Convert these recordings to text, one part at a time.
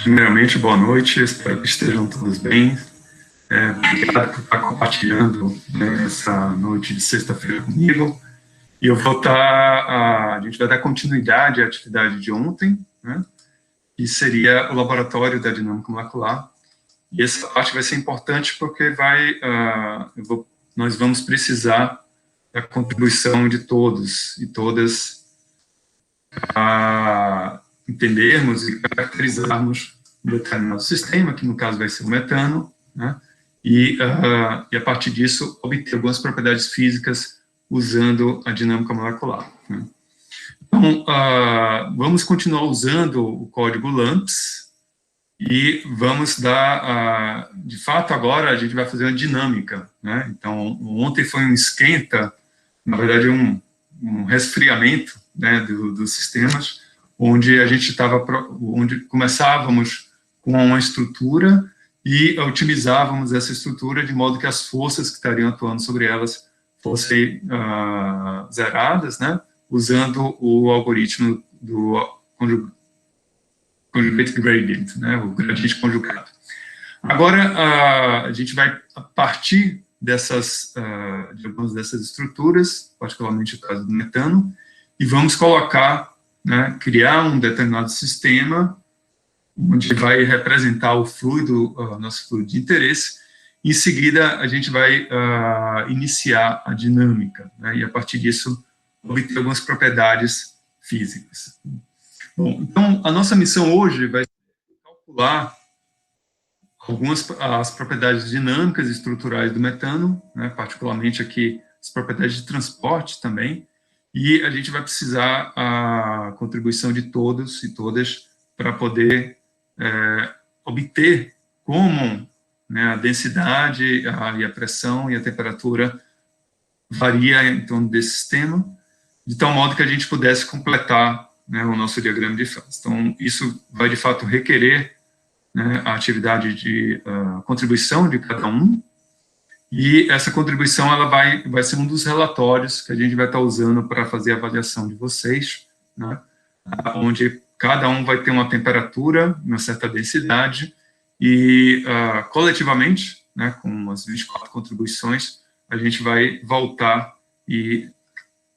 Primeiramente, boa noite, espero que estejam todos bem. Obrigado por estar compartilhando, né, essa noite de sexta-feira comigo. E eu vou estar, a gente vai dar continuidade à atividade de ontem, né, que seria o laboratório da dinâmica molecular. E essa parte vai ser importante porque nós vamos precisar da contribuição de todos e todas para entendermos e caracterizarmos um determinado sistema, que no caso vai ser o metano, né? E a partir disso obter algumas propriedades físicas usando a dinâmica molecular, né? Então, vamos continuar usando o código LAMMPS e vamos dar, de fato, agora a gente vai fazer uma dinâmica, né? Então, ontem foi um esquenta, na verdade, um resfriamento, né, dos sistemas, onde onde começávamos com uma estrutura e otimizávamos essa estrutura de modo que as forças que estariam atuando sobre elas fossem zeradas, né, usando o algoritmo do conjugate gradient, né, o gradiente conjugado. Agora, a gente vai, a partir de algumas dessas estruturas, particularmente o caso do metano, e vamos colocar, né, criar um determinado sistema onde vai representar o fluido, nosso fluido de interesse. Em seguida, a gente vai iniciar a dinâmica, né, e a partir disso obter algumas propriedades físicas. Bom, então a nossa missão hoje vai ser calcular as propriedades dinâmicas e estruturais do metano, né, particularmente aqui as propriedades de transporte também, e a gente vai precisar a contribuição de todos e todas para poder obter como, né, a densidade e a pressão e a temperatura varia em torno desse sistema, de tal modo que a gente pudesse completar, né, o nosso diagrama de fase. Então, isso vai, de fato, requerer, né, a atividade de contribuição de cada um, e essa contribuição ela vai ser um dos relatórios que a gente vai estar usando para fazer a avaliação de vocês, né, onde cada um vai ter uma temperatura, uma certa densidade, e coletivamente, né, com as 24 contribuições, a gente vai voltar e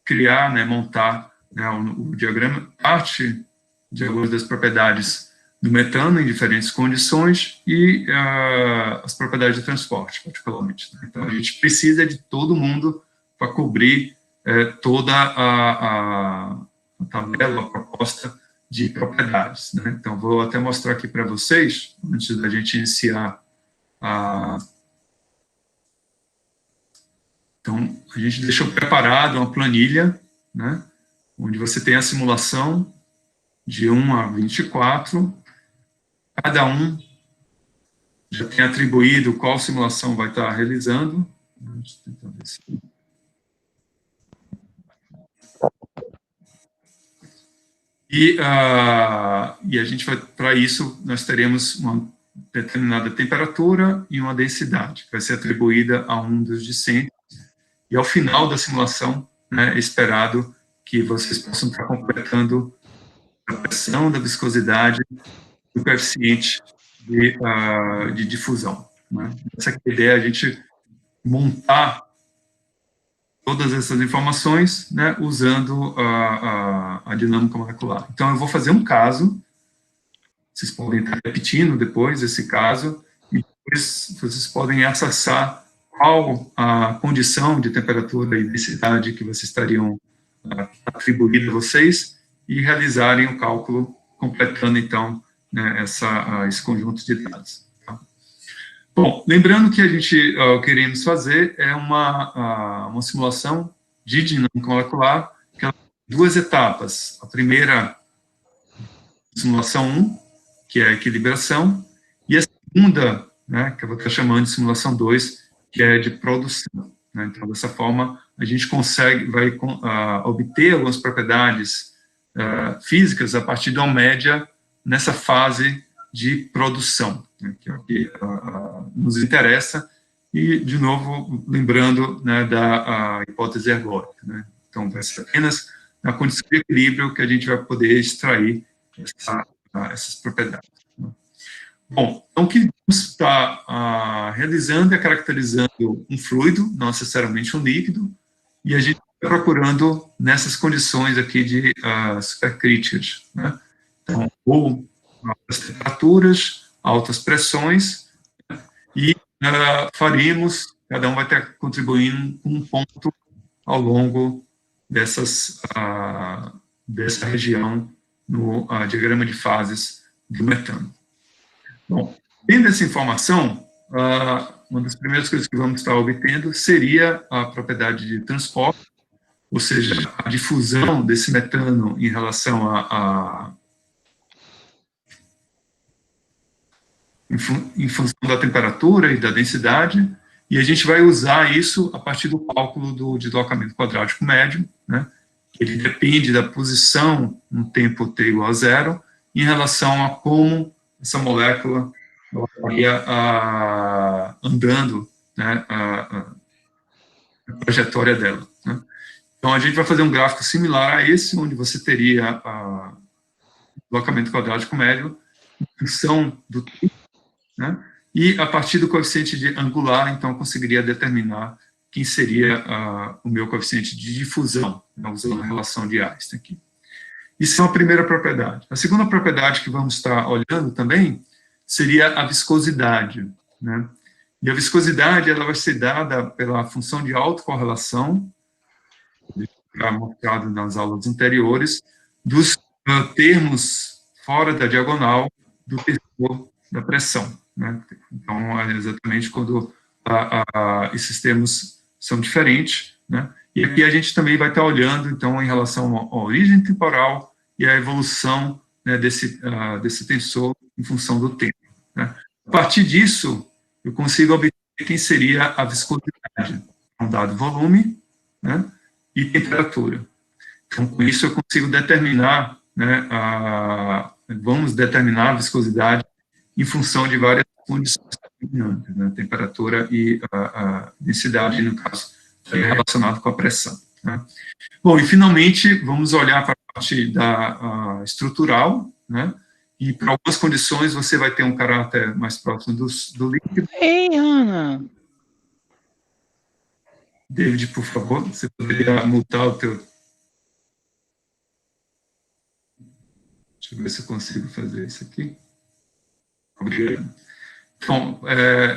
criar, né, montar, né, o diagrama, parte de algumas das propriedades do metano em diferentes condições e as propriedades de transporte, particularmente. Então, a gente precisa de todo mundo para cobrir toda a tabela, a proposta de propriedades, né? Então, vou até mostrar aqui para vocês, antes da gente iniciar Então, a gente deixou preparado uma planilha, né, onde você tem a simulação de 1 a 24, cada um já tem atribuído qual simulação vai estar realizando. Deixa eu tentar ver se... E a gente vai, para isso, nós teremos uma determinada temperatura e uma densidade, que vai ser atribuída a um dos discentes, e ao final da simulação, né, é esperado que vocês possam estar completando a pressão, da viscosidade, do coeficiente de difusão, né? Essa é a ideia, a gente montar todas essas informações, né, usando a dinâmica molecular. Então, eu vou fazer um caso, vocês podem estar repetindo depois esse caso, e depois vocês podem acessar qual a condição de temperatura e densidade que vocês estariam atribuído a vocês, e realizarem o cálculo, completando, então, né, esse conjunto de dados. Tá? Bom, lembrando que a gente queremos fazer uma simulação de dinâmica molecular, que ela tem duas etapas. A primeira, simulação 1, que é a equilibração, e a segunda, né, que eu vou estar chamando de simulação 2, que é de produção, né? Então, dessa forma, a gente vai obter algumas propriedades físicas a partir de uma média nessa fase de produção, né, que é o que nos interessa, e, de novo, lembrando, né, da hipótese ergódica, né? Então, vai ser apenas na condição de equilíbrio que a gente vai poder extrair essas propriedades, né? Bom, então o que vamos estar realizando é caracterizando um fluido, não necessariamente um líquido, e a gente está procurando nessas condições aqui de supercríticas, né? Então, ou altas temperaturas, altas pressões, e faremos, cada um vai estar contribuindo com um ponto ao longo dessa região no diagrama de fases do metano. Bom, tendo essa informação, uma das primeiras coisas que vamos estar obtendo seria a propriedade de transporte, ou seja, a difusão desse metano em relação em função da temperatura e da densidade, e a gente vai usar isso a partir do cálculo do deslocamento quadrático médio, né? Ele depende da posição no tempo t igual a zero, em relação a como essa molécula estaria andando, né, a trajetória dela, né? Então, a gente vai fazer um gráfico similar a esse, onde você teria o deslocamento quadrático médio em função do tempo, né? E a partir do coeficiente de angular, então, eu conseguiria determinar quem seria o meu coeficiente de difusão, né, usando a relação de Einstein aqui. Isso é uma primeira propriedade. A segunda propriedade que vamos estar olhando também seria a viscosidade, né? E a viscosidade, ela vai ser dada pela função de autocorrelação, mostrado nas aulas anteriores, dos termos fora da diagonal do tensor da pressão, né? Então, é exatamente quando esses termos são diferentes, né? E aqui a gente também vai estar olhando, então, em relação à origem temporal e à evolução, né, desse tensor em função do tempo, né? A partir disso, eu consigo obter quem seria a viscosidade, um dado volume, né, e temperatura. Então, com isso, eu consigo determinar, né, vamos determinar a viscosidade em função de várias condições determinantes, né, temperatura e a densidade, no caso, relacionado com a pressão, né. Bom, e finalmente, vamos olhar para a parte estrutural, né, e para algumas condições você vai ter um caráter mais próximo do líquido. Ei, Ana! David, por favor, você poderia mutar o teu... Deixa eu ver se eu consigo fazer isso aqui. Obrigado. Então,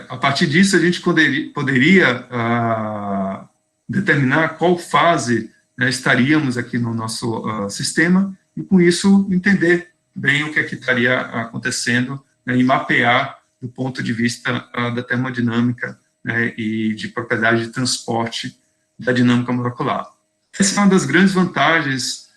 a partir disso, a gente poderia determinar qual fase, né, estaríamos aqui no nosso sistema, e com isso entender bem o que aqui estaria acontecendo, né, e mapear do ponto de vista da termodinâmica, né, e de propriedade de transporte da dinâmica molecular. Essa é uma das grandes vantagens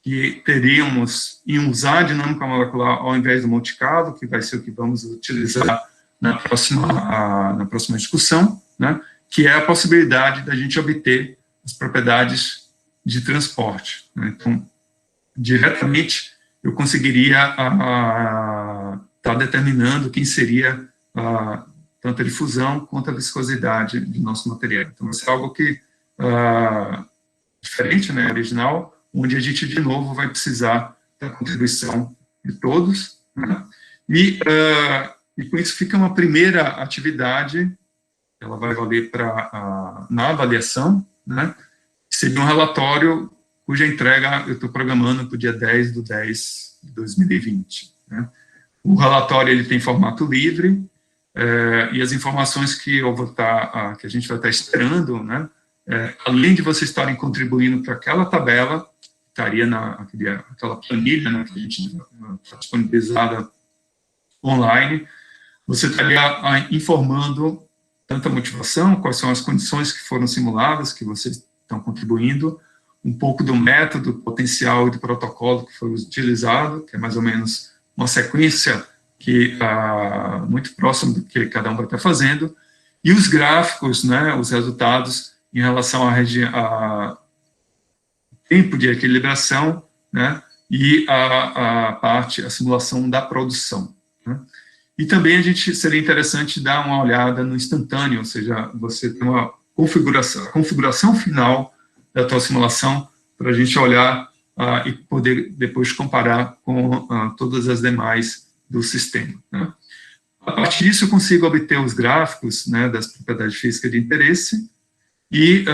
que teríamos em usar a dinâmica molecular ao invés do Monte Carlo, que vai ser o que vamos utilizar na próxima discussão, né, que é a possibilidade da gente obter as propriedades de transporte, né. Então, diretamente, eu conseguiria estar determinando quem seria tanto a difusão quanto a viscosidade do nosso material. Então, isso é algo que diferente, né, original, onde a gente, de novo, vai precisar da contribuição de todos, né? E com isso fica uma primeira atividade, ela vai valer na avaliação, né, que seria um relatório cuja entrega eu estou programando para o dia 10/10/2020. Né? O relatório ele tem formato livre, e as informações que que a gente vai estar esperando, né, além de vocês estarem contribuindo para aquela tabela, estaria aquela planilha, né, que a gente está disponibilizada online, você estaria informando tanto a motivação, quais são as condições que foram simuladas, que vocês estão contribuindo, um pouco do método, potencial e do protocolo que foi utilizado, que é mais ou menos uma sequência que muito próximo do que cada um vai estar fazendo, e os gráficos, né, os resultados em relação a tempo de equilibração, né, e a simulação da produção, né. E também seria interessante dar uma olhada no instantâneo, ou seja, você tem uma configuração, a configuração final da tua simulação, para a gente olhar e poder depois comparar com todas as demais do sistema, né. A partir disso, eu consigo obter os gráficos, né, das propriedades físicas de interesse e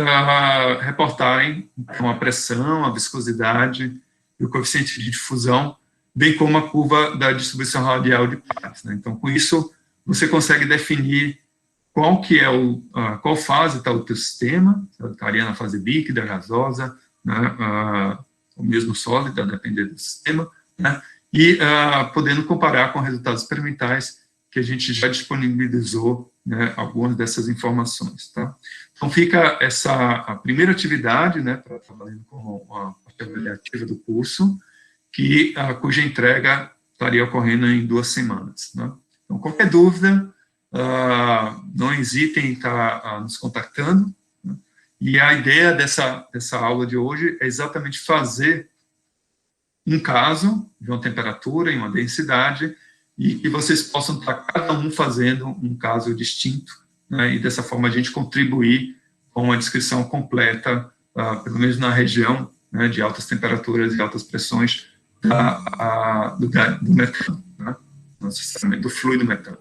reportarem então, a pressão, a viscosidade e o coeficiente de difusão, bem como a curva da distribuição radial de pares. Né? Então, com isso, você consegue definir qual fase está o teu sistema, estaria na fase líquida, gasosa, né, ou mesmo sólida, dependendo do sistema, né, e podendo comparar com resultados experimentais que a gente já disponibilizou, né, algumas dessas informações. Tá? Então, fica a primeira atividade, né, trabalhando como a parte avaliativa do curso, cuja entrega estaria ocorrendo em 2 semanas. Né? Então, qualquer dúvida, não hesitem em estar nos contactando. Né? E a ideia dessa aula de hoje é exatamente fazer um caso de uma temperatura e uma densidade e que vocês possam estar cada um fazendo um caso distinto, né? E dessa forma a gente contribuir com uma descrição completa, pelo menos na região, né, de altas temperaturas e altas pressões do metano, né? Não necessariamente do fluido metano.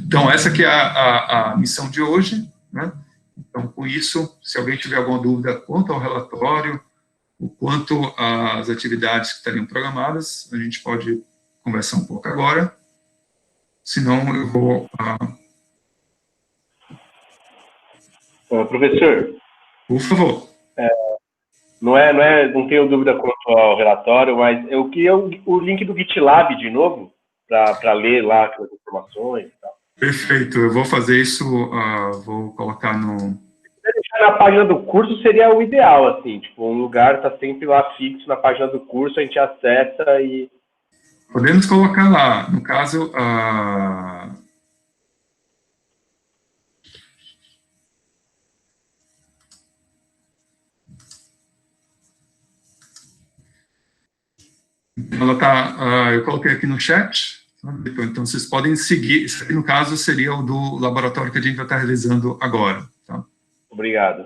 Então, essa que é a missão de hoje, né? Então, com isso, se alguém tiver alguma dúvida quanto ao relatório, ou quanto às atividades que estariam programadas, a gente pode conversar um pouco agora, senão eu vou... Professor, por favor. Não tenho dúvida quanto ao relatório, mas eu queria o link do GitLab de novo, para ler lá aquelas informações e tal. Perfeito, eu vou fazer isso, vou colocar no... Se deixar na página do curso seria o ideal, assim, tipo, um lugar está sempre lá fixo na página do curso, a gente acessa e... Podemos colocar lá, no caso, eu coloquei aqui no chat, então vocês podem seguir, esse aqui no caso seria o do laboratório que a gente vai estar realizando agora. Tá? Obrigado.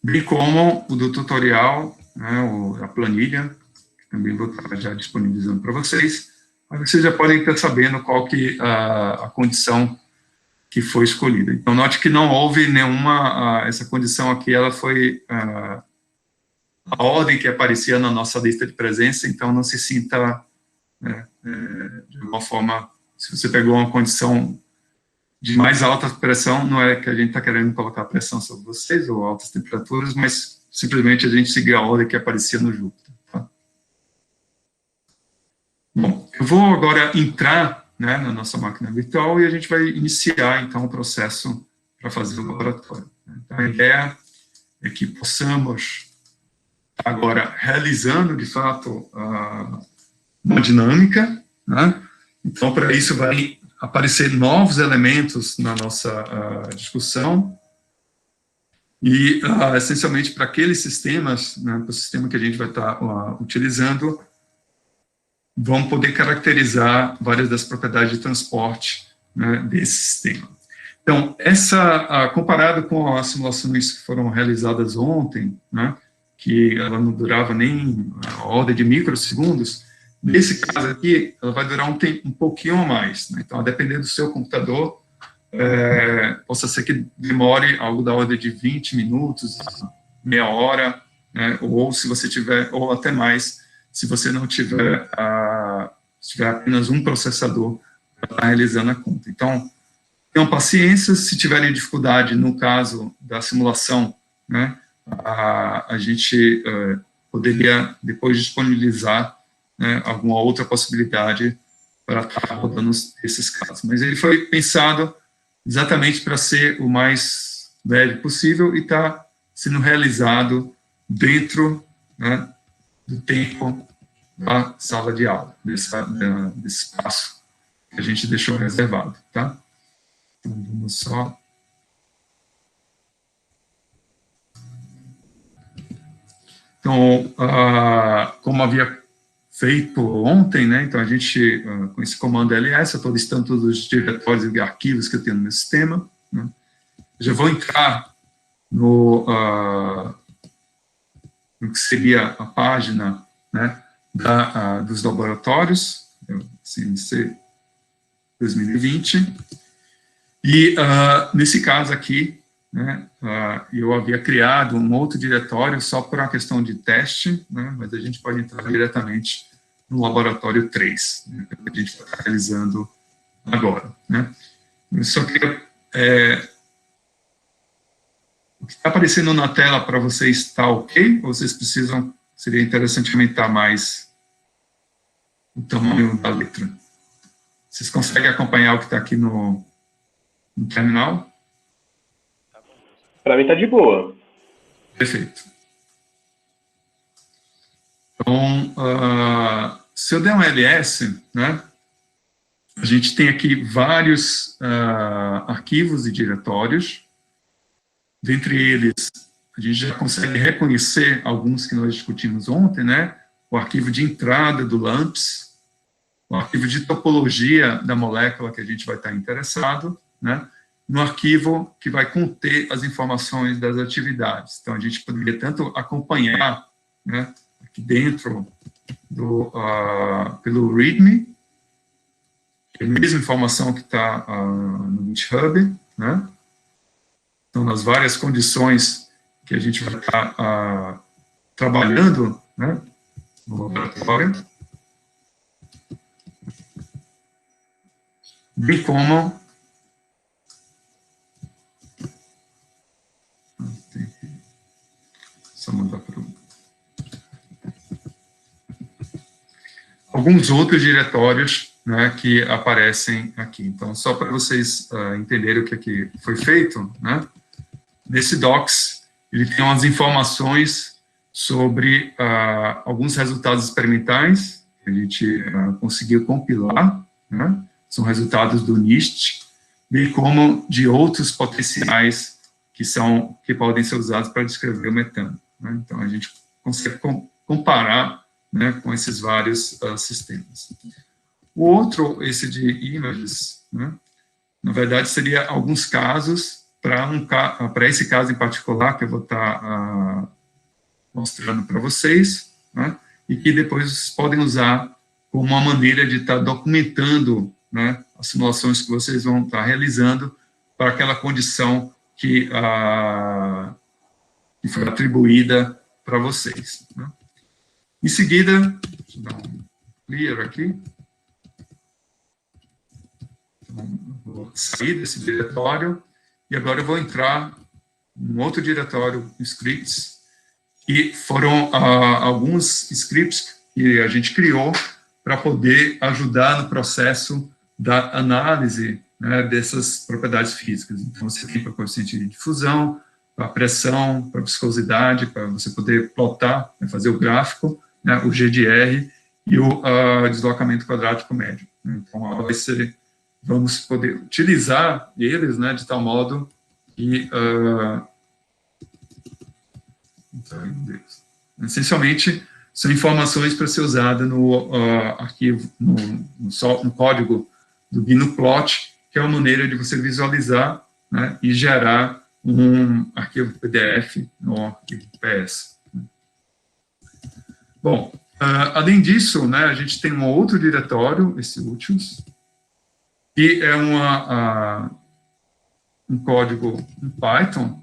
Bem como o do tutorial, né, a planilha, que também vou estar já disponibilizando para vocês, mas vocês já podem estar sabendo qual que a condição que foi escolhida. Então, note que não houve nenhuma, essa condição aqui, ela foi a ordem que aparecia na nossa lista de presença, então não se sinta, né, de alguma forma, se você pegou uma condição de mais alta pressão, não é que a gente está querendo colocar pressão sobre vocês, ou altas temperaturas, mas simplesmente a gente seguiu a ordem que aparecia no Júpiter. Tá? Bom, eu vou agora entrar, né, na nossa máquina virtual e a gente vai iniciar, então, o processo para fazer o laboratório. Então, a ideia é que possamos agora realizando, de fato, uma dinâmica, né? Então, para isso vai aparecer novos elementos na nossa discussão e, essencialmente, para aqueles sistemas, né, para o sistema que a gente vai estar utilizando, vão poder caracterizar várias das propriedades de transporte, né, desse sistema. Então, comparado com as simulações que foram realizadas ontem, né, que ela não durava nem a ordem de microsegundos, nesse caso aqui, ela vai durar um pouquinho a mais. Né? Então, a depender do seu computador, possa ser que demore algo da ordem de 20 minutos, meia hora, né? Ou se você tiver, ou até mais, se você não tiver, tiver apenas um processador para estar realizando a conta. Então, tenham paciência, se tiverem dificuldade, no caso da simulação, né, a gente poderia depois disponibilizar, né, alguma outra possibilidade para estar rodando esses casos. Mas ele foi pensado exatamente para ser o mais leve possível e está sendo realizado dentro, né, do tempo da sala de aula, desse espaço que a gente deixou reservado, tá? Então, vamos só... Então, como havia feito ontem, né, então a gente, com esse comando ls, eu estou listando todos os diretórios e arquivos que eu tenho no meu sistema, né, já vou entrar no que seria a página, né, dos laboratórios, CNC 2020. E, nesse caso aqui, né, eu havia criado um outro diretório só por uma questão de teste, né, mas a gente pode entrar diretamente no laboratório 3, né, que a gente está realizando agora. Né. Eu só queria... o que está aparecendo na tela para vocês está ok? Ou vocês precisam... Seria interessante aumentar mais o tamanho da letra. Vocês conseguem acompanhar o que está aqui no terminal? Para mim está de boa. Perfeito. Então, se eu der um ls, né, a gente tem aqui vários arquivos e diretórios. Dentre eles, a gente já consegue reconhecer alguns que nós discutimos ontem, né? O arquivo de entrada do LAMMPS, o arquivo de topologia da molécula que a gente vai estar interessado, né? No arquivo que vai conter as informações das atividades. Então, a gente poderia tanto acompanhar, né, aqui dentro pelo README, que é a mesma informação que está no GitHub, né? Então, nas várias condições que a gente vai estar trabalhando, né, no laboratório, bem como só mandar para alguns outros diretórios, né, que aparecem aqui. Então, só para vocês entenderem o que aqui foi feito, né, nesse docs, ele tem umas informações sobre alguns resultados experimentais que a gente conseguiu compilar, né, são resultados do NIST, bem como de outros potenciais que podem ser usados para descrever o metano. Né? Então, a gente consegue comparar, né, com esses vários sistemas. O outro, esse de images, né, na verdade, seria alguns casos, para esse caso em particular, que eu vou estar mostrando para vocês, né, e que depois vocês podem usar como uma maneira de estar documentando, né, as simulações que vocês vão estar realizando para aquela condição que foi atribuída para vocês. Né. Em seguida, deixa eu dar um clear aqui. Então, vou sair desse diretório e agora eu vou entrar num outro diretório, scripts, que foram alguns scripts que a gente criou para poder ajudar no processo da análise, né, dessas propriedades físicas. Então, você tem para coeficiente de difusão, para pressão, para viscosidade, para você poder plotar, né, fazer o gráfico, né, o GDR e o deslocamento quadrático médio. Então, vamos poder utilizar eles, né, de tal modo que, essencialmente, são informações para ser usadas no arquivo, no código do GNU-Plot, que é uma maneira de você visualizar, né, e gerar um arquivo PDF no arquivo PS. Bom, além disso, né, a gente tem um outro diretório, esse últimos, que é um código em Python.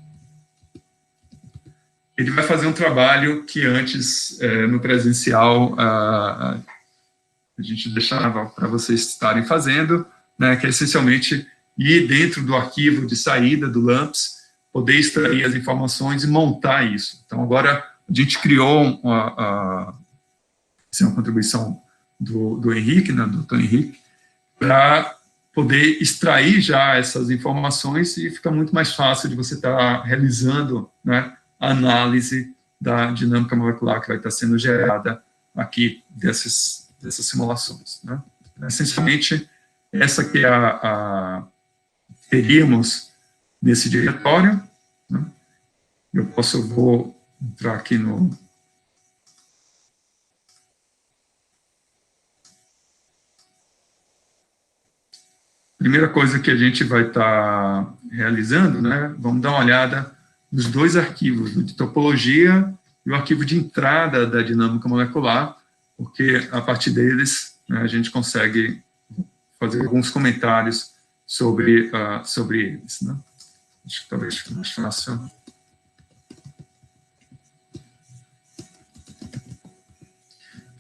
Ele vai fazer um trabalho que antes, no presencial, a gente deixava para vocês estarem fazendo, né, que é essencialmente ir dentro do arquivo de saída do LAMMPS, poder extrair as informações e montar isso. Então, agora, a gente criou essa é uma contribuição do Henrique, né, do Dr. Henrique, para poder extrair já essas informações e fica muito mais fácil de você estar realizando, né, a análise da dinâmica molecular que vai estar sendo gerada aqui dessas simulações. Né. Essencialmente, essa que teríamos nesse diretório. Né. Vou entrar aqui no... Primeira coisa que a gente vai estar realizando, né, vamos dar uma olhada nos dois arquivos, o de topologia e o arquivo de entrada da dinâmica molecular, porque a partir deles, né, a gente consegue fazer alguns comentários sobre eles, né? Acho que talvez fique mais fácil.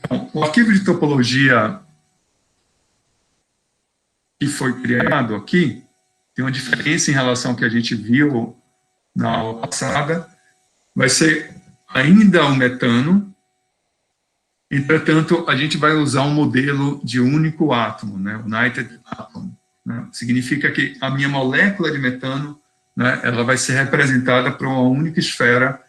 Bom, o arquivo de topologia que foi criado aqui tem uma diferença em relação ao que a gente viu na aula passada. Vai ser ainda o metano, entretanto, a gente vai usar um modelo de único átomo, né, United Atom. Né? Significa que a minha molécula de metano, né, ela vai ser representada por uma única esfera,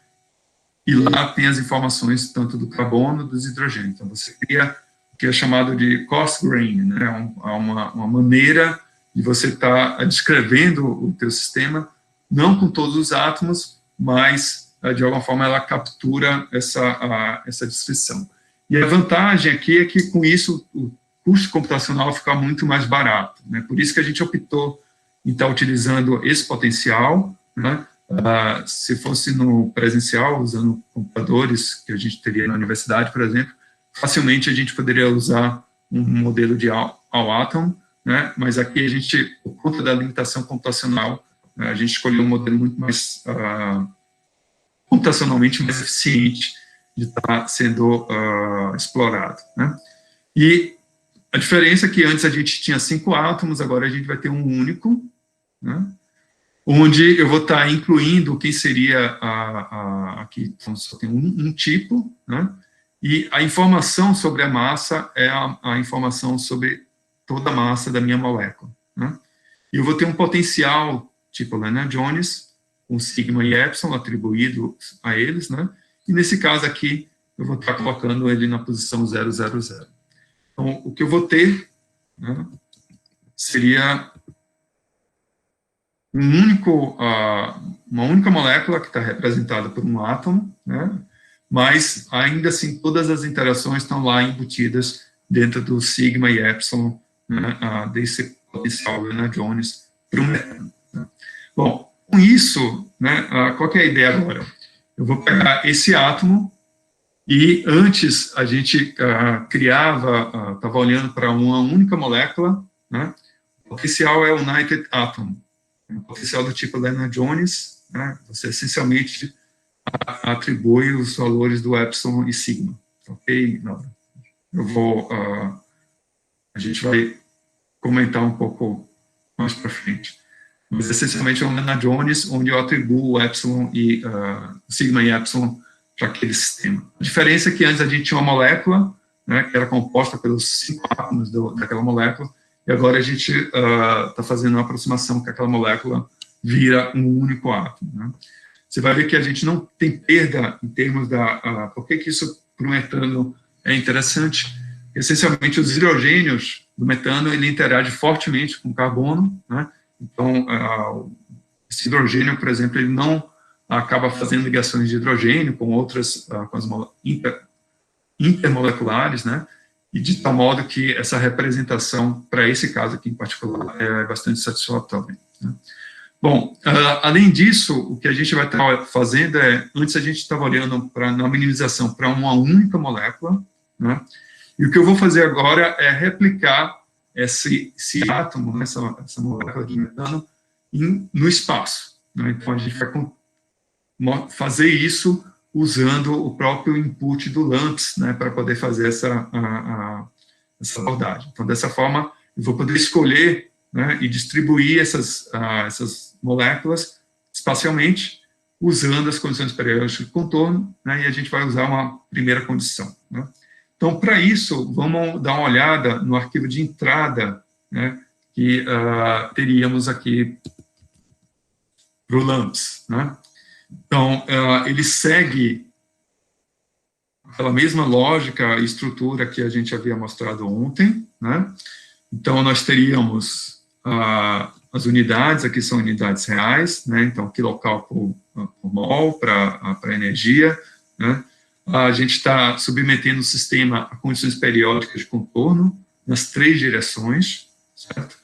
e lá tem as informações tanto do carbono, dos hidrogênios. Então, você cria o que é chamado de coarse grain, né, uma maneira de você estar descrevendo o teu sistema, não com todos os átomos, mas, de alguma forma, ela captura essa descrição. E a vantagem aqui é que, com isso, o custo computacional fica muito mais barato, né? Por isso que a gente optou em estar utilizando esse potencial, né? Se fosse no presencial, usando computadores que a gente teria na universidade, por exemplo, facilmente a gente poderia usar um modelo de all-atom, né? Mas aqui a gente, por conta da limitação computacional, a gente escolheu um modelo muito mais computacionalmente mais eficiente de estar sendo explorado, né? E a diferença é que antes a gente tinha 5 átomos, agora a gente vai ter um único, né? Onde eu vou estar incluindo quem seria aqui, então só tem um tipo, né? E a informação sobre a massa é a informação sobre toda a massa da minha molécula, né? E eu vou ter um potencial tipo Lennard-Jones, com sigma e epsilon atribuído a eles, né? E nesse caso aqui, eu vou estar colocando ele na posição 000. Então, o que eu vou ter, né, seria uma única molécula que está representada por um átomo, né? Mas, ainda assim, todas as interações estão lá embutidas dentro do sigma e epsilon, né, desse potencial Lennard-Jones para o metano, né? Bom, com isso, né, qual que é a ideia agora? Eu vou pegar esse átomo e antes a gente estava olhando para uma única molécula, né? O potencial é o United Atom, o potencial do tipo Lennard-Jones, né? Você essencialmente atribui os valores do epsilon e sigma, ok? A gente vai comentar um pouco mais para frente. Mas, essencialmente, é um Lennard-Jones, onde eu atribuo o epsilon e sigma e epsilon para aquele sistema. A diferença é que antes a gente tinha uma molécula, né, que era composta pelos 5 átomos daquela molécula, e agora a gente está fazendo uma aproximação que aquela molécula vira um único átomo, né? Você vai ver que a gente não tem perda em termos da... por que isso para o metano é interessante? Essencialmente, os hidrogênios do metano, ele interage fortemente com o carbono, né? Então, esse hidrogênio, por exemplo, ele não acaba fazendo ligações de hidrogênio com outras, com as intermoleculares, né? E de tal modo que essa representação, para esse caso aqui em particular, é bastante satisfatória, né? Bom, além disso, o que a gente vai estar fazendo antes a gente estava olhando na minimização para uma única molécula, né? E o que eu vou fazer agora é replicar esse átomo, né, essa molécula de metano, no espaço, né? Então, a gente vai fazer isso usando o próprio input do LAMMPS, né, para poder fazer essa abordagem. Então, dessa forma, eu vou poder escolher, né, e distribuir essas moléculas espacialmente, usando as condições periódicas de contorno, né, e a gente vai usar uma primeira condição, né? Então, para isso, vamos dar uma olhada no arquivo de entrada, né, que teríamos aqui para o LAMMPS, né? Então, ele segue aquela mesma lógica e estrutura que a gente havia mostrado ontem, né? Então, nós teríamos as unidades, aqui são unidades reais, né? Então, quilocal por mol para energia, né? A gente está submetendo o sistema a condições periódicas de contorno nas 3 direções, certo?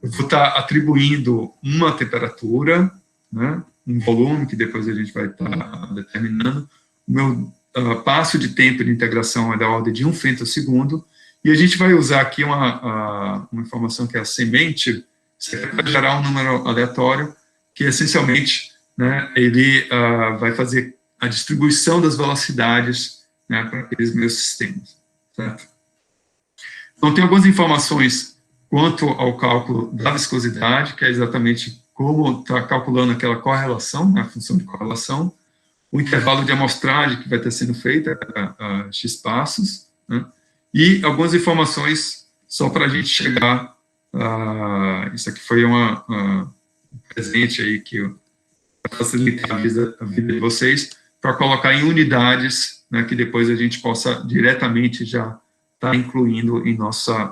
Eu vou estar atribuindo uma temperatura, né, um volume, que depois a gente vai estar determinando. O meu passo de tempo de integração é da ordem de 1 femtosegundo, E a gente vai usar aqui uma informação que é a semente, para gerar um número aleatório, que essencialmente, né, ele vai fazer a distribuição das velocidades, né, para aqueles meus sistemas. Certo? Então, tem algumas informações quanto ao cálculo da viscosidade, que é exatamente como está calculando aquela correlação, né, a função de correlação, o intervalo de amostragem que vai estar sendo feito a x passos, né, e algumas informações só para a gente chegar isso aqui foi um presente aí que facilita a vida de vocês, para colocar em unidades, né, que depois a gente possa diretamente já estar incluindo em nossa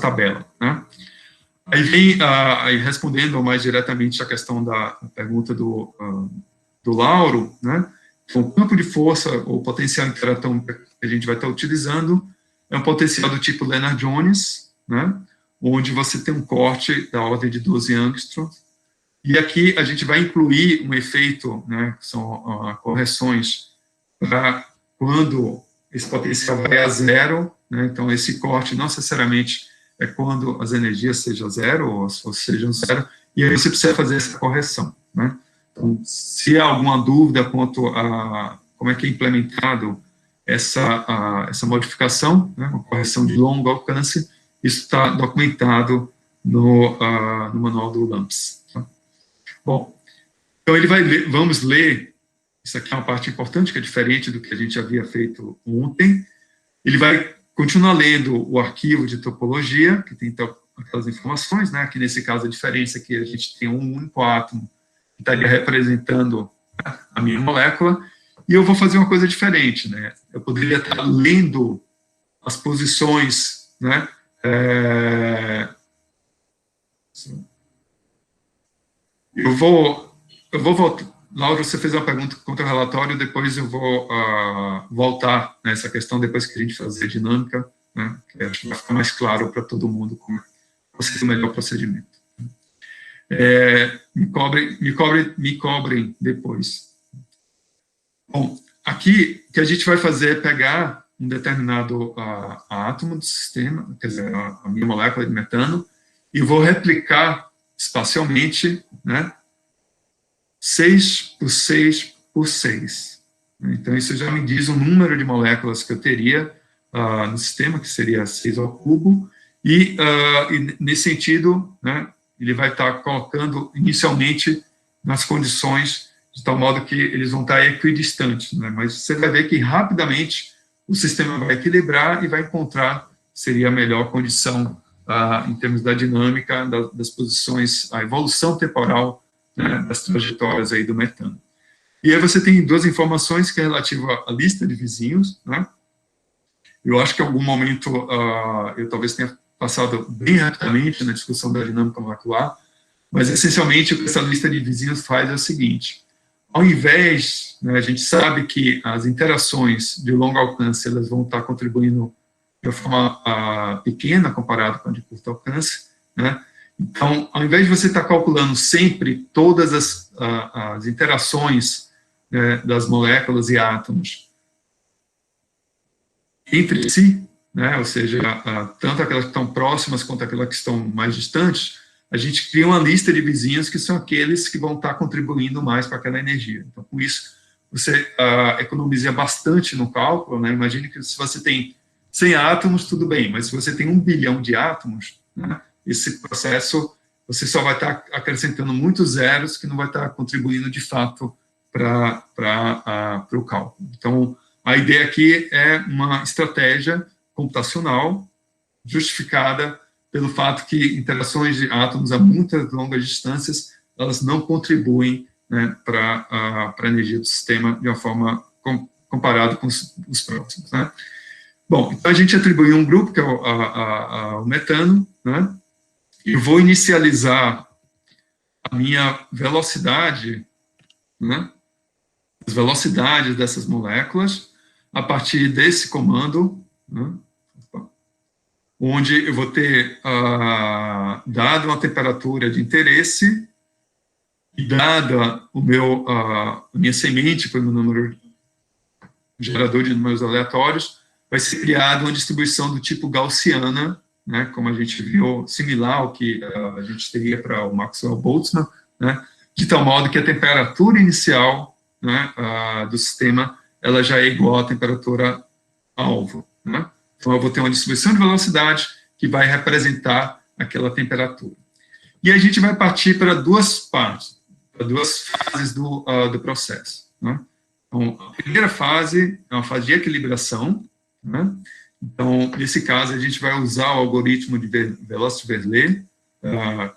tabela, né. Aí vem, aí respondendo mais diretamente a questão da pergunta do Lauro, né, então, o campo de força, ou potencial interatômico que a gente vai estar utilizando, é um potencial do tipo Lennard-Jones, né, onde você tem um corte da ordem de 12 angstroms, e aqui a gente vai incluir um efeito, né, que são correções para quando esse potencial vai a zero, né, então esse corte não necessariamente é quando as energias sejam zero, ou sejam zero, e aí você precisa fazer essa correção, né. Então, se há alguma dúvida quanto a como é que é implementado essa modificação, né, uma correção de longo alcance, isso está documentado no manual do LAMPS. Tá? Bom, então ele vai ler, vamos ler, isso aqui é uma parte importante, que é diferente do que a gente havia feito ontem, ele vai continuar lendo o arquivo de topologia, que tem então aquelas informações, né, aqui nesse caso a diferença é que a gente tem um único átomo, que estaria representando a minha molécula, e eu vou fazer uma coisa diferente, né? Eu poderia estar lendo as posições, né? Eu vou voltar. Laura, você fez uma pergunta contra o relatório, depois eu vou voltar nessa questão, depois que a gente fazer a dinâmica, né? Que acho que vai ficar mais claro para todo mundo como é o melhor procedimento. Me cobrem depois. Bom, aqui o que a gente vai fazer é pegar um determinado átomo do sistema, quer dizer, a minha molécula de metano, e vou replicar espacialmente, né, 6 por 6 por 6. Então, isso já me diz o número de moléculas que eu teria no sistema, que seria 6 ao cubo, e nesse sentido, né, ele vai estar colocando inicialmente nas condições de tal modo que eles vão estar equidistantes, né? Mas você vai ver que rapidamente o sistema vai equilibrar e vai encontrar seria a melhor condição em termos da dinâmica das posições, a evolução temporal, né, das trajetórias aí do metano. E aí você tem duas informações que é relativa à lista de vizinhos, né? Eu acho que em algum momento eu talvez tenha passado bem rapidamente na discussão da dinâmica molecular, mas essencialmente o que essa lista de vizinhos faz é o seguinte: ao invés, né, a gente sabe que as interações de longo alcance elas vão estar contribuindo de uma forma pequena comparado com a de curto alcance, né? Então, ao invés de você estar calculando sempre todas as interações, né, das moléculas e átomos entre si, né, ou seja, tanto aquelas que estão próximas quanto aquelas que estão mais distantes, a gente cria uma lista de vizinhos que são aqueles que vão estar contribuindo mais para aquela energia. Então, com isso, você economiza bastante no cálculo, né? Imagine que se você tem 100 átomos, tudo bem, mas se você tem 1 bilhão de átomos, né, esse processo, você só vai estar acrescentando muitos zeros que não vai estar contribuindo de fato para o cálculo. Então, a ideia aqui é uma estratégia computacional justificada pelo fato que interações de átomos a muitas longas distâncias, elas não contribuem, né, para a energia do sistema de uma forma comparado com os próximos, né. Bom, então a gente atribuiu um grupo, que é o metano, né, e vou inicializar a minha velocidade, né, as velocidades dessas moléculas, a partir desse comando, né, onde eu vou ter, dado uma temperatura de interesse, e dada a minha semente, que foi o meu número gerador de números aleatórios, vai ser criada uma distribuição do tipo gaussiana, né, como a gente viu, similar ao que a gente teria para o Maxwell-Boltzmann, né, de tal modo que a temperatura inicial, né, do sistema ela já é igual à temperatura alvo, né? Então, eu vou ter uma distribuição de velocidade que vai representar aquela temperatura. E a gente vai partir para duas partes, para duas fases do processo, né? Então, a primeira fase é uma fase de equilibração, né? Então, nesse caso, a gente vai usar o algoritmo de Velocity-Verlet,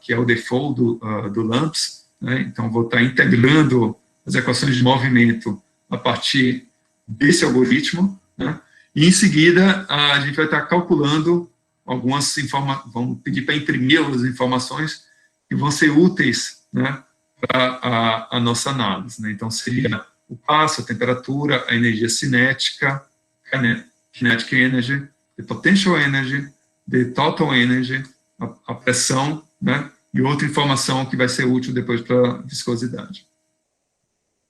que é o default do LAMMPS, né? Então, vou estar integrando as equações de movimento a partir desse algoritmo, né? E, em seguida, a gente vai estar calculando algumas informações, vamos pedir para imprimir as informações que vão ser úteis, né, para a nossa análise, né? Então, seria o passo, a temperatura, a energia cinética, kinetic energy, the potential energy, the total energy, a pressão, né, e outra informação que vai ser útil depois para a viscosidade.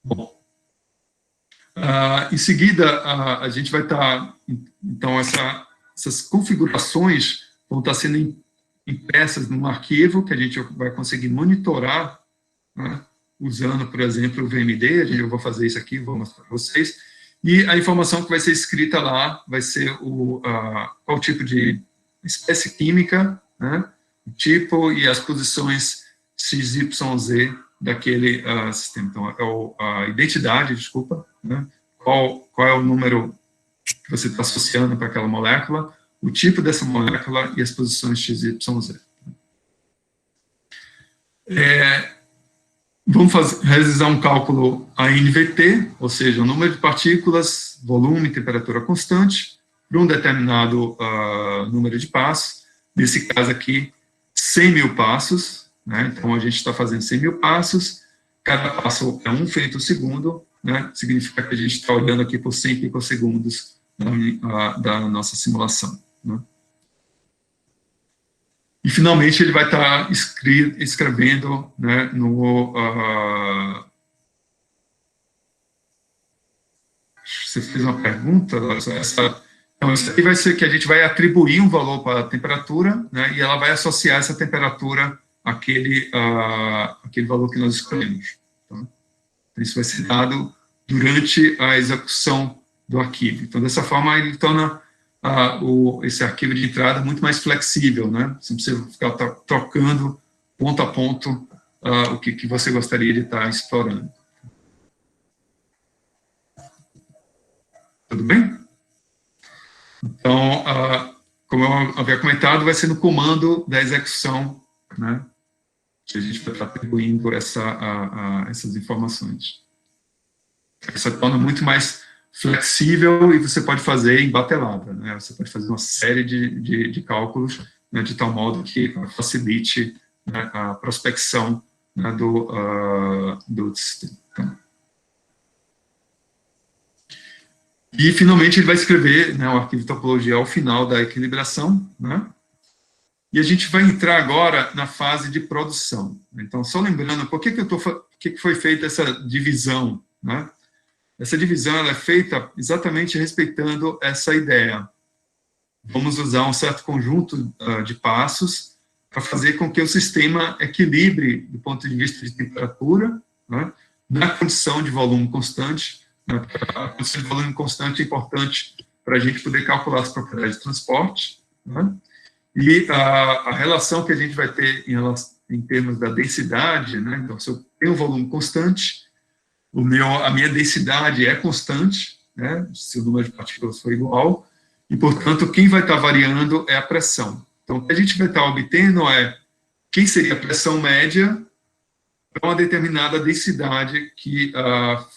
Bom, em seguida, a gente vai estar, então, essas configurações vão estar sendo impressas num arquivo que a gente vai conseguir monitorar, né, usando, por exemplo, o VMD. Eu vou fazer isso aqui, vou mostrar para vocês. E a informação que vai ser escrita lá vai ser qual tipo de espécie química, né, o tipo e as posições XYZ daquele sistema. Então, a identidade, desculpa, né, qual é o número que você está associando para aquela molécula, o tipo dessa molécula e as posições XYZ. Vamos realizar um cálculo ANVT, ou seja, o número de partículas, volume e temperatura constante, para um determinado número de passos, nesse caso aqui, 100 mil passos, né? Então, a gente está fazendo 100 mil passos, cada passo é 1 femtosegundo, né? Significa que a gente está olhando aqui por 100 picosegundos da nossa simulação, né? E, finalmente, ele vai estar escrevendo, né, Você fez uma pergunta? Então, isso aí vai ser que a gente vai atribuir um valor para a temperatura, né, e ela vai associar essa temperatura àquele valor que nós escolhemos. Tá? Então, isso vai ser dado durante a execução do arquivo. Então, dessa forma, ele torna esse arquivo de entrada muito mais flexível, né? Você não precisa ficar trocando ponto a ponto o que você gostaria de estar explorando. Tudo bem? Então, como eu havia comentado, vai ser no comando da execução, né, que a gente vai estar atribuindo essas informações. Isso torna muito mais flexível e você pode fazer em batelada, né? Você pode fazer uma série de cálculos, né, de tal modo que facilite, né, a prospecção, né, do sistema. Então, e, finalmente, ele vai escrever, né, o arquivo de topologia ao final da equilibração, né? E a gente vai entrar agora na fase de produção. Então, só lembrando, por que foi feita essa divisão, né? Essa divisão ela é feita exatamente respeitando essa ideia. Vamos usar um certo conjunto de passos para fazer com que o sistema equilibre do ponto de vista de temperatura, né, na condição de volume constante. Né? A condição de volume constante é importante para a gente poder calcular as propriedades de transporte, né? E a relação que a gente vai ter em termos da densidade, né? Então, se eu tenho um volume constante, a minha densidade é constante, né, se o número de partículas for igual, e, portanto, quem vai estar variando é a pressão. Então, o que a gente vai estar obtendo é quem seria a pressão média para uma determinada densidade que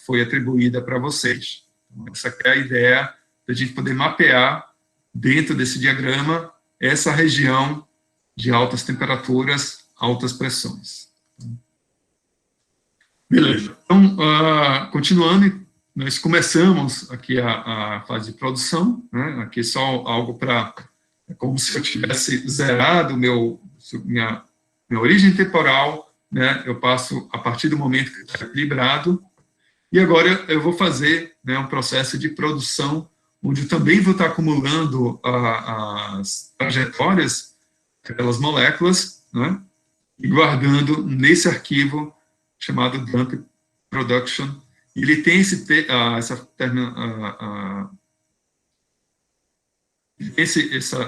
foi atribuída para vocês. Então, essa é a ideia da gente poder mapear, dentro desse diagrama, essa região de altas temperaturas, altas pressões. Beleza. Então, continuando, nós começamos aqui a fase de produção, né? Aqui só algo para... É como se eu tivesse zerado minha origem temporal, né? Eu passo a partir do momento que está equilibrado, e agora eu vou fazer, né, um processo de produção onde eu também vou estar acumulando as trajetórias daquelas moléculas, né, e guardando nesse arquivo chamado dump production. Ele tem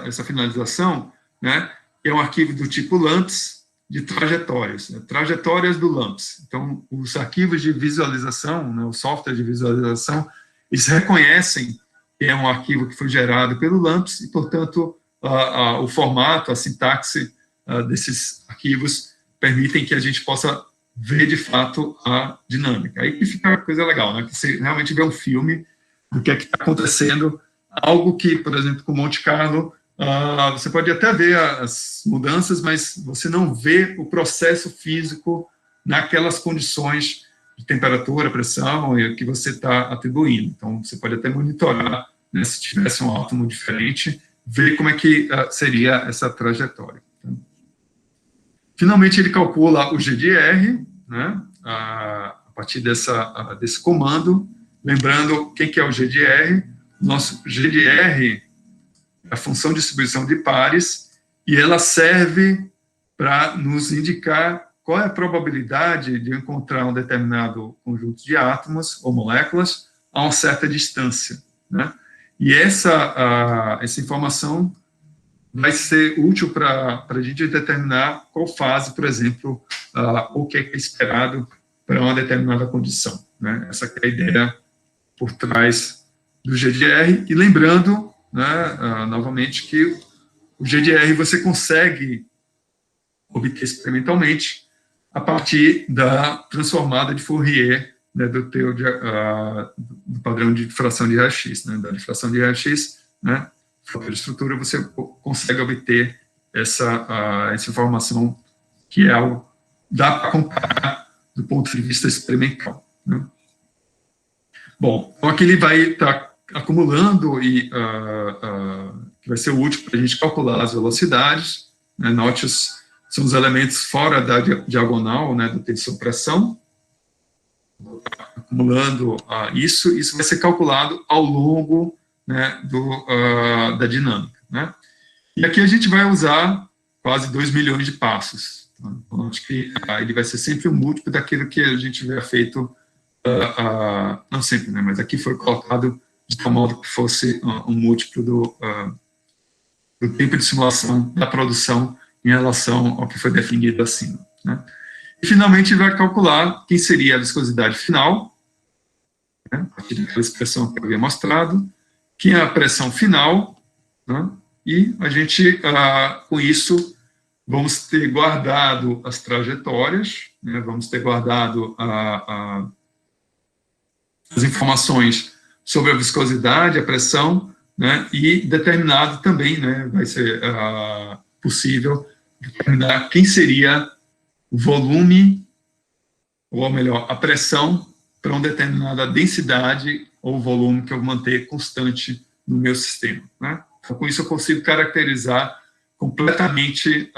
essa finalização, né, que é um arquivo do tipo LAMPS de trajetórias, né, trajetórias do LAMPS. Então, os arquivos de visualização, né, o software de visualização, eles reconhecem que é um arquivo que foi gerado pelo LAMPS e, portanto, o formato, a sintaxe desses arquivos permitem que a gente possa ver, de fato, a dinâmica. Aí que fica a coisa legal, né, que você realmente vê um filme do que é que está acontecendo, algo que, por exemplo, com Monte Carlo, você pode até ver as mudanças, mas você não vê o processo físico naquelas condições de temperatura, pressão que você está atribuindo. Então, você pode até monitorar, né, se tivesse um átomo diferente, ver como é que seria essa trajetória. Finalmente, ele calcula o GDR, né, a partir desse comando. Lembrando, quem que é o GDR? Nosso GDR é a função de distribuição de pares, e ela serve para nos indicar qual é a probabilidade de encontrar um determinado conjunto de átomos ou moléculas a uma certa distância, né? E essa informação vai ser útil para a gente determinar qual fase, por exemplo, o que é esperado para uma determinada condição, né? Essa é a ideia por trás do GDR. E lembrando, né, novamente, que o GDR você consegue obter experimentalmente a partir da transformada de Fourier, né, do padrão de difração de raio-x, né, da difração de raio-x, né, fator de estrutura, você consegue obter essa informação que é algo dá para comparar do ponto de vista experimental, né. Bom, então aqui ele vai estar acumulando e que vai ser útil para a gente calcular as velocidades, né. Note são os elementos fora da diagonal, né, do tensor-pressão, acumulando isso vai ser calculado ao longo, né, da dinâmica, né. E aqui a gente vai usar quase 2 milhões de passos. Então, acho que ele vai ser sempre um múltiplo daquilo que a gente tiver feito, não sempre, né, mas aqui foi colocado de tal modo que fosse um múltiplo do tempo de simulação da produção em relação ao que foi definido acima, né. E, finalmente, vai calcular quem seria a viscosidade final, né, a partir daquela expressão que eu havia mostrado, quem é a pressão final, né, e a gente, com isso, vamos ter guardado as trajetórias, né, vamos ter guardado as informações sobre a viscosidade, a pressão, né, e determinado também, né, vai ser possível determinar quem seria o volume, ou melhor, a pressão para uma determinada densidade ou volume que eu vou manter constante no meu sistema, né? Então, com isso eu consigo caracterizar completamente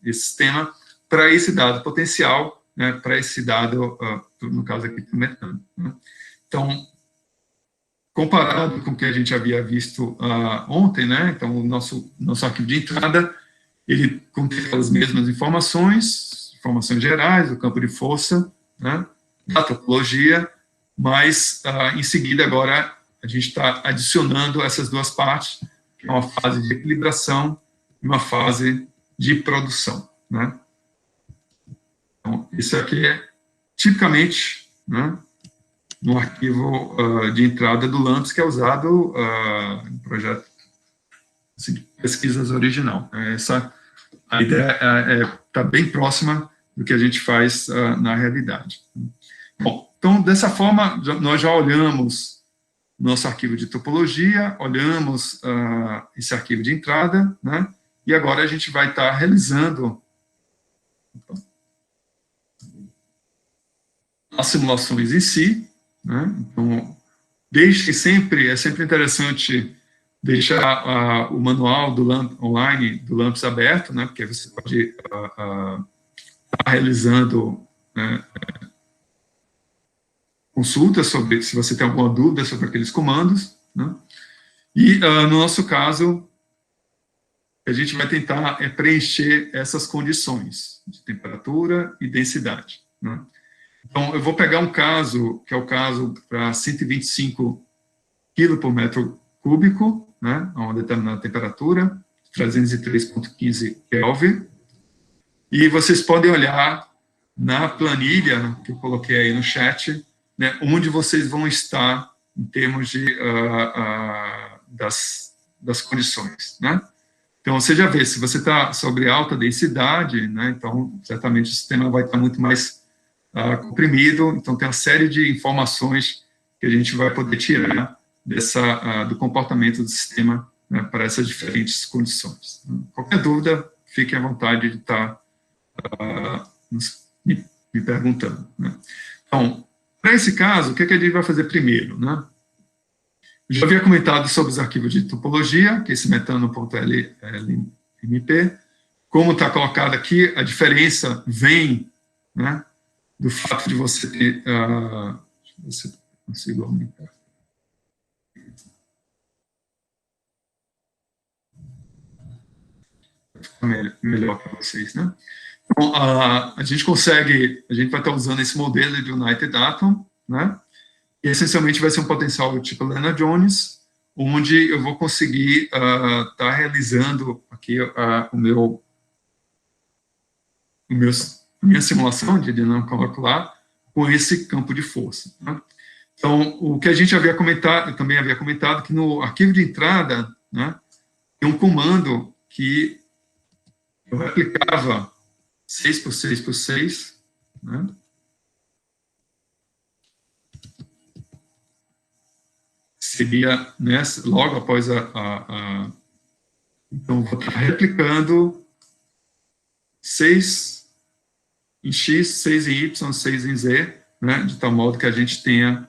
esse sistema para esse dado potencial, né, para esse dado, no caso aqui, do metano, né? Então, comparado com o que a gente havia visto ontem, né, então o nosso arquivo de entrada, ele contém as mesmas informações gerais, o campo de força, né, da topologia, mas em seguida agora a gente está adicionando essas duas partes, que é uma fase de equilibração e uma fase de produção, né. Então, isso aqui é tipicamente, né, no arquivo de entrada do LAMPS, que é usado no projeto assim, de pesquisas original. A ideia está bem próxima do que a gente faz na realidade. Bom, então, dessa forma, nós já olhamos nosso arquivo de topologia, olhamos esse arquivo de entrada, né, e agora a gente vai estar realizando as simulações em si, né. Então, é sempre interessante deixar o manual do online do LAMPS aberto, né, porque você pode estar realizando, né, consulta sobre, se você tem alguma dúvida sobre aqueles comandos, né? E, no nosso caso, a gente vai tentar preencher essas condições de temperatura e densidade, né? Então, eu vou pegar um caso, que é o caso para 125 kg por metro cúbico, né, a uma determinada temperatura, 303,15 Kelvin, e vocês podem olhar na planilha que eu coloquei aí no chat, né, onde vocês vão estar em termos de, das condições, né? Então, você já vê, se você está sobre alta densidade, né, então, certamente o sistema vai estar muito mais comprimido, então tem uma série de informações que a gente vai poder tirar do comportamento do sistema, né, para essas diferentes condições. Qualquer dúvida, fiquem à vontade de estar me perguntando, né? Então, para esse caso, o que a gente vai fazer primeiro, né? Eu já havia comentado sobre os arquivos de topologia, que é esse metano.lmp. Como está colocado aqui, a diferença vem, né, do fato de você ter... deixa eu ver se eu consigo aumentar. Melhor para vocês, né? Então, a gente vai estar usando esse modelo de United Atom, né? E essencialmente vai ser um potencial do tipo Lennard-Jones, onde eu vou conseguir estar realizando aqui minha simulação de dinâmica molecular com esse campo de força, né? Então, o que a gente havia comentado, eu também havia comentado, que no arquivo de entrada, né, tem um comando que eu replicava 6 por 6 por 6, né? Seria, né, logo após então, vou estar replicando 6 em X, 6 em Y, 6 em Z, né, de tal modo que a gente tenha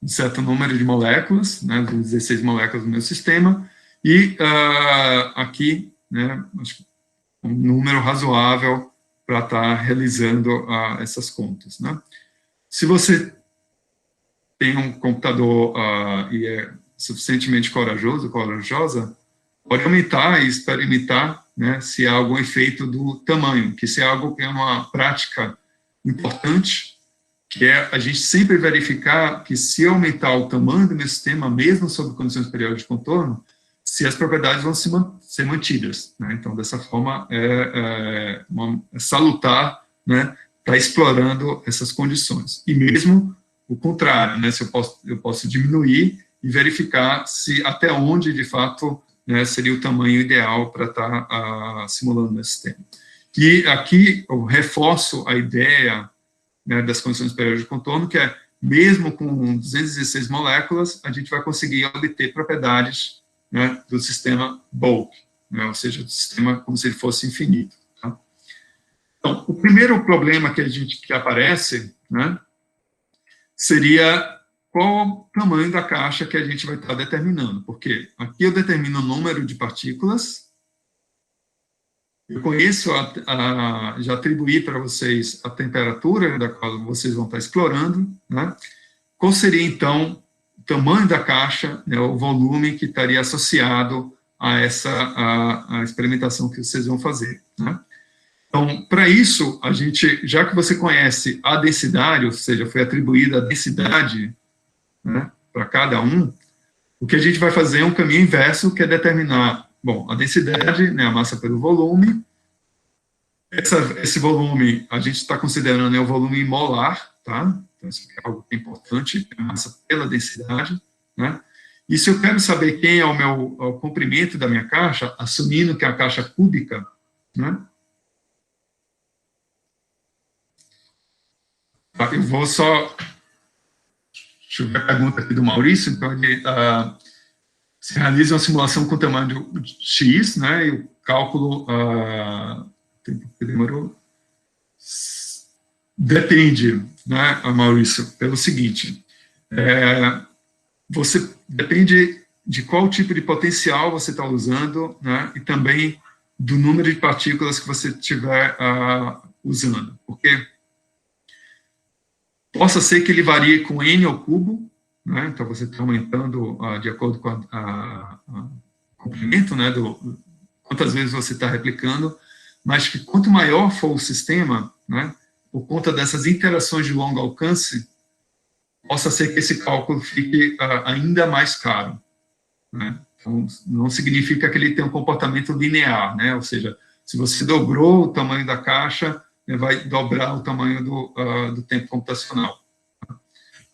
um certo número de moléculas, né, 16 moléculas no meu sistema, e aqui, né, acho que um número razoável para estar realizando essas contas, né. Se você tem um computador e é suficientemente corajosa, pode aumentar e experimentar, né, se há algum efeito do tamanho, que se é algo que é uma prática importante, que é a gente sempre verificar que se aumentar o tamanho do meu sistema, mesmo sob condições periódicas de contorno, se as propriedades vão ser mantidas, né? Então, dessa forma, é salutar, né, estar explorando essas condições. E mesmo o contrário, né, se eu posso diminuir e verificar se até onde, de fato, né, seria o tamanho ideal para estar simulando esse sistema. E aqui eu reforço a ideia, né, das condições periódicas de contorno, que é, mesmo com 216 moléculas, a gente vai conseguir obter propriedades, né, do sistema bulk, né, ou seja, do sistema como se ele fosse infinito. Tá? Então, o primeiro problema que aparece, né, seria qual o tamanho da caixa que a gente vai estar determinando, porque aqui eu determino o número de partículas, eu conheço, já atribuí para vocês a temperatura da qual vocês vão estar explorando, né? Qual seria, então, o tamanho da caixa, né, o volume que estaria associado a a experimentação que vocês vão fazer, né? Então, para isso, já que você conhece a densidade, ou seja, foi atribuída a densidade, né, para cada um, o que a gente vai fazer é um caminho inverso, que é determinar, bom, a densidade, né, a massa pelo volume. Esse volume, a gente está considerando, né, o volume molar, tá? Então, isso é algo que é importante, a massa pela densidade, né? E se eu quero saber quem é o comprimento da minha caixa, assumindo que é a caixa cúbica, né? Eu vou só... Deixa eu ver a pergunta aqui do Maurício. Então, ele se realiza uma simulação com tamanho de X, né, e o cálculo... tempo que demorou... Depende, né, Maurício, pelo seguinte, você depende de qual tipo de potencial você está usando, né, e também do número de partículas que você estiver usando, porque Possa ser que ele varie com n ao cubo, né? Então você está aumentando de acordo com o comprimento, né, quantas vezes você está replicando, mas que quanto maior for o sistema, né, por conta dessas interações de longo alcance, possa ser que esse cálculo fique ainda mais caro, né? Então, não significa que ele tem um comportamento linear, né? Ou seja, se você dobrou o tamanho da caixa, vai dobrar o tamanho do tempo computacional.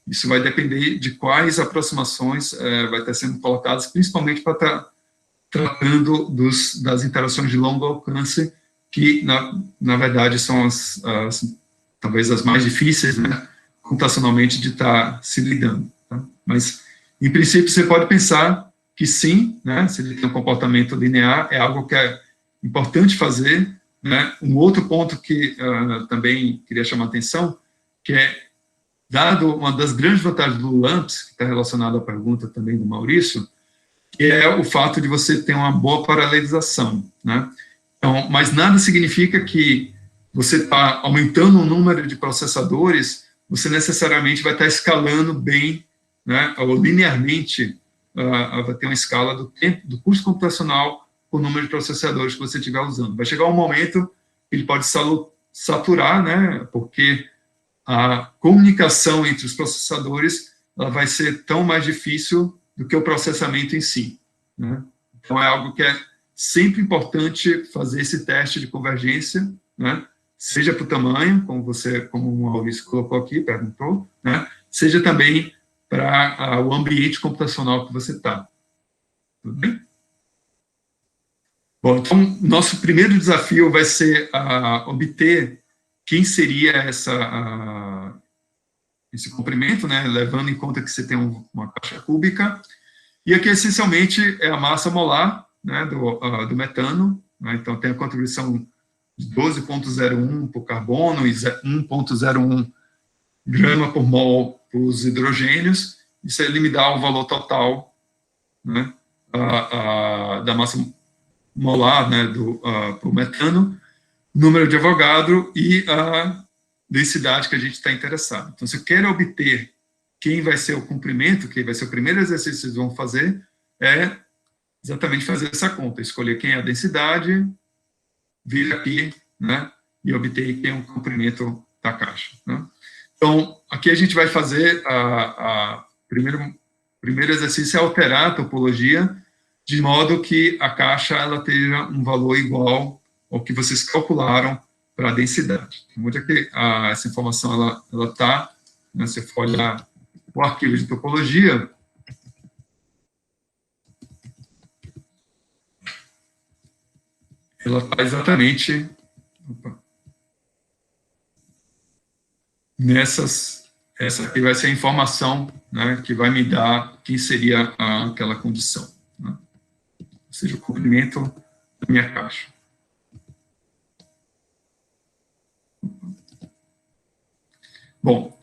Isso vai depender de quais aproximações vai estar sendo colocadas, principalmente para estar tratando das interações de longo alcance, que, na verdade, são talvez as mais difíceis, né, computacionalmente, de estar se lidando. Tá? Mas, em princípio, você pode pensar que sim, né, se ele tem um comportamento linear, é algo que é importante fazer, né? Um outro ponto que também queria chamar a atenção, que é, dado uma das grandes vantagens do LAMMPS, que está relacionado à pergunta também do Maurício, que é o fato de você ter uma boa paralelização, né? Então, mas nada significa que você está aumentando o número de processadores, você necessariamente vai estar escalando bem, né, ou linearmente, vai ter uma escala do tempo, do custo computacional por número de processadores que você estiver usando. Vai chegar um momento que ele pode saturar, né, porque a comunicação entre os processadores ela vai ser tão mais difícil do que o processamento em si, né? Então, é algo que é sempre importante fazer esse teste de convergência, né? Seja para o tamanho, como o Maurício colocou aqui, perguntou, né? Seja também para o ambiente computacional que você está. Tudo bem? Bom, então, nosso primeiro desafio vai ser obter quem seria esse comprimento, né, levando em conta que você tem uma caixa cúbica, e aqui, essencialmente, é a massa molar, né, do metano, né, então tem a contribuição de 12,01 por carbono e 1,01 grama por mol para os hidrogênios, isso ele me dá o valor total, né, da massa molar, né, para o metano, número de Avogadro e a densidade que a gente está interessado. Então, se eu quero obter quem vai ser o comprimento, quem vai ser o primeiro exercício que vocês vão fazer, é exatamente fazer essa conta, escolher quem é a densidade, vir aqui, né, e obter quem é o comprimento da caixa, né? Então, aqui a gente vai fazer primeiro exercício é alterar a topologia de modo que a caixa ela tenha um valor igual ao que vocês calcularam para a densidade. Onde é que essa informação ela está, né, se for olhar o arquivo de topologia, ela está exatamente essa aqui vai ser a informação, né, que vai me dar quem seria aquela condição, né? Ou seja, o comprimento da minha caixa. Bom,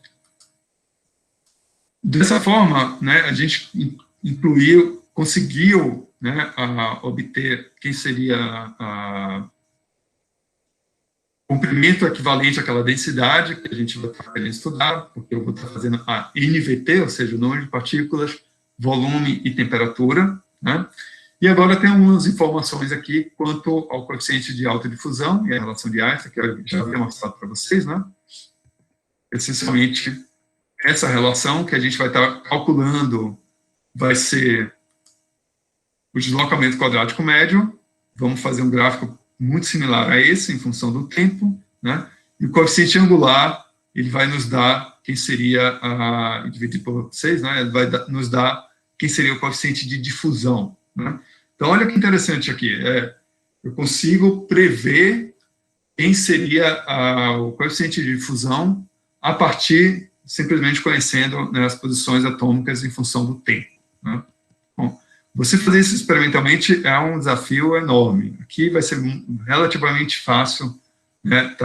dessa forma, né, a gente conseguiu, né, obter quem seria comprimento equivalente àquela densidade que a gente vai estar querendo estudar, porque eu vou estar fazendo a NVT, ou seja, o número de partículas, volume e temperatura, né? E agora tem algumas informações aqui quanto ao coeficiente de alta difusão e a relação de Einstein, que eu já havia mostrado para vocês, né? Essencialmente, essa relação que a gente vai estar calculando vai ser o deslocamento quadrático médio. Vamos fazer um gráfico muito similar a esse, em função do tempo, né? E o coeficiente angular, ele vai nos dar quem seria, dividido por 6, né? Ele vai nos dar quem seria o coeficiente de difusão, né? Então, olha que interessante aqui, eu consigo prever quem seria o coeficiente de difusão a partir, simplesmente conhecendo, né, as posições atômicas em função do tempo, né? Bom, você fazer isso experimentalmente é um desafio enorme. Aqui vai ser relativamente fácil, né,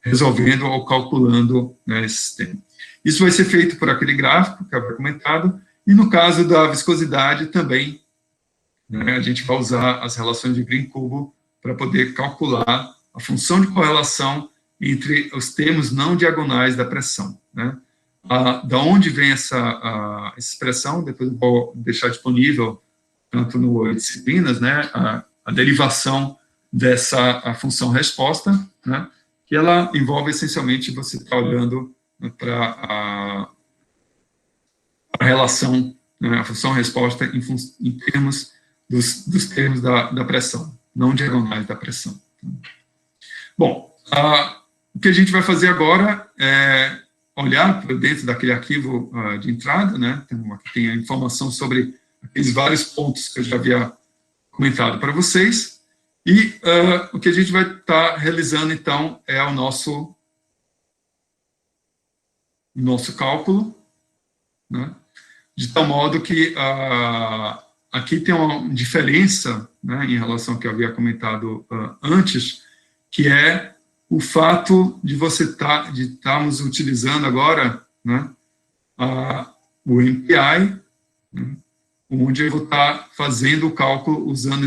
resolvendo ou calculando, né, esse sistema. Isso vai ser feito por aquele gráfico que eu havia comentado, e no caso da viscosidade também, né, a gente vai usar as relações de Green-Kubo para poder calcular a função de correlação entre os termos não diagonais da pressão, né? Da onde vem essa expressão, depois eu vou deixar disponível, tanto no Disciplinas, né, a derivação dessa função resposta, né, que ela envolve essencialmente você estar olhando, né, para a relação, né, a função resposta em termos dos termos da pressão, não diagonais da pressão. Bom, o que a gente vai fazer agora é olhar para dentro daquele arquivo de entrada, né? Aqui tem a informação sobre aqueles vários pontos que eu já havia comentado para vocês, e o que a gente vai estar realizando, então, é o nosso cálculo, né? De tal modo que aqui tem uma diferença, né, em relação ao que eu havia comentado antes, que é o fato de estarmos utilizando agora, né, o MPI, né, onde eu vou estar fazendo o cálculo usando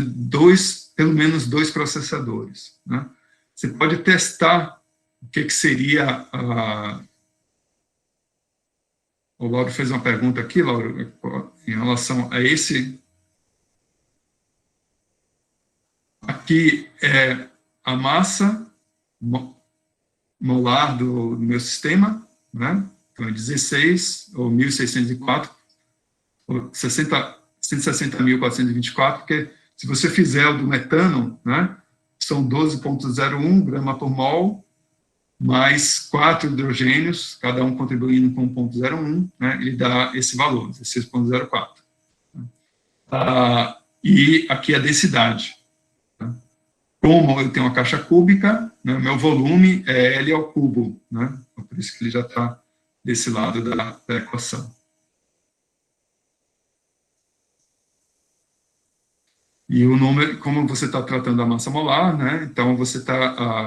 pelo menos dois processadores, né. Você pode testar o que seria o Lauro fez uma pergunta aqui, Lauro, em relação a esse. Aqui é a massa molar do meu sistema, né? Então, é 16, ou 1.604, ou 160.424, porque se você fizer o do metano, né, são 12,01 grama por mol, mais 4 hidrogênios, cada um contribuindo com 1,01, né, ele dá esse valor, 16,04. E aqui a densidade. Tá? Como eu tenho uma caixa cúbica, né, meu volume é L ao cubo, né, por isso que ele já está desse lado da equação. E o número, como você está tratando a massa molar, né, então você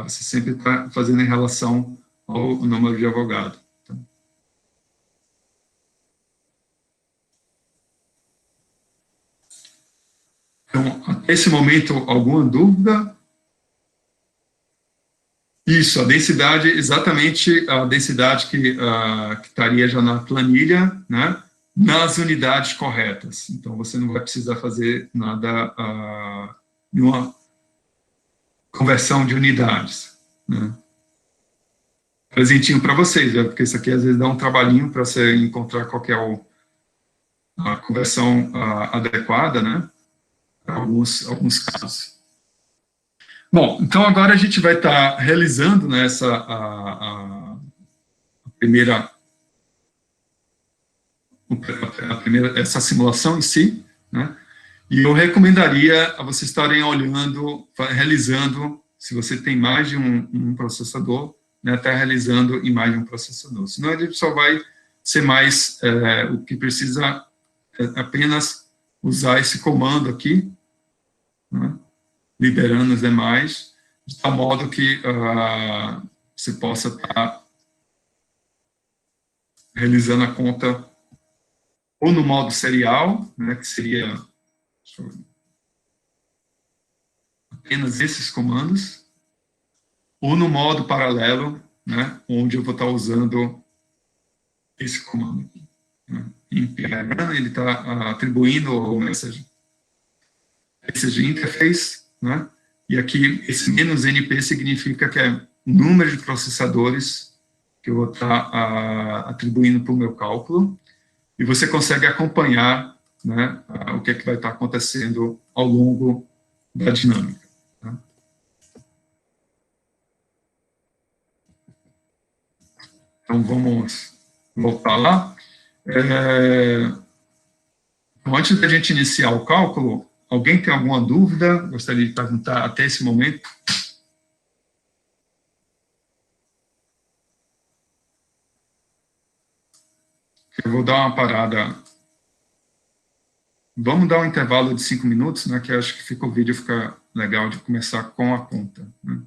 sempre está fazendo em relação ao número de Avogadro. Tá? Então, até esse momento, alguma dúvida? Isso, a densidade, exatamente a densidade que estaria já na planilha, né, nas unidades corretas. Então, você não vai precisar fazer nada, nenhuma conversão de unidades, né. Presentinho para vocês, né, porque isso aqui às vezes dá um trabalhinho para você encontrar qual que é a conversão adequada, né, para alguns casos. Bom, então agora a gente vai estar realizando, né, essa simulação em si, né, e eu recomendaria a vocês estarem olhando, realizando, se você tem mais de um processador, né, estar realizando em mais de um processador, senão ele só vai ser mais, o que precisa é apenas usar esse comando aqui, né, liberando os demais, de tal modo que você possa estar realizando a conta ou no modo serial, né, que seria apenas esses comandos, ou no modo paralelo, né, onde eu vou estar usando esse comando aqui. Né. Em PRun, ele está atribuindo o message interface, né, e aqui esse "-np" significa que é o número de processadores que eu vou estar atribuindo para o meu cálculo, e você consegue acompanhar, né, o que é que vai estar acontecendo ao longo da dinâmica. Tá? Então, vamos voltar lá. Então, antes da gente iniciar o cálculo, alguém tem alguma dúvida? Gostaria de perguntar até esse momento? Eu vou dar uma parada. Vamos dar um intervalo de 5 minutos, né, que eu acho que o vídeo fica legal de começar com a conta. Né?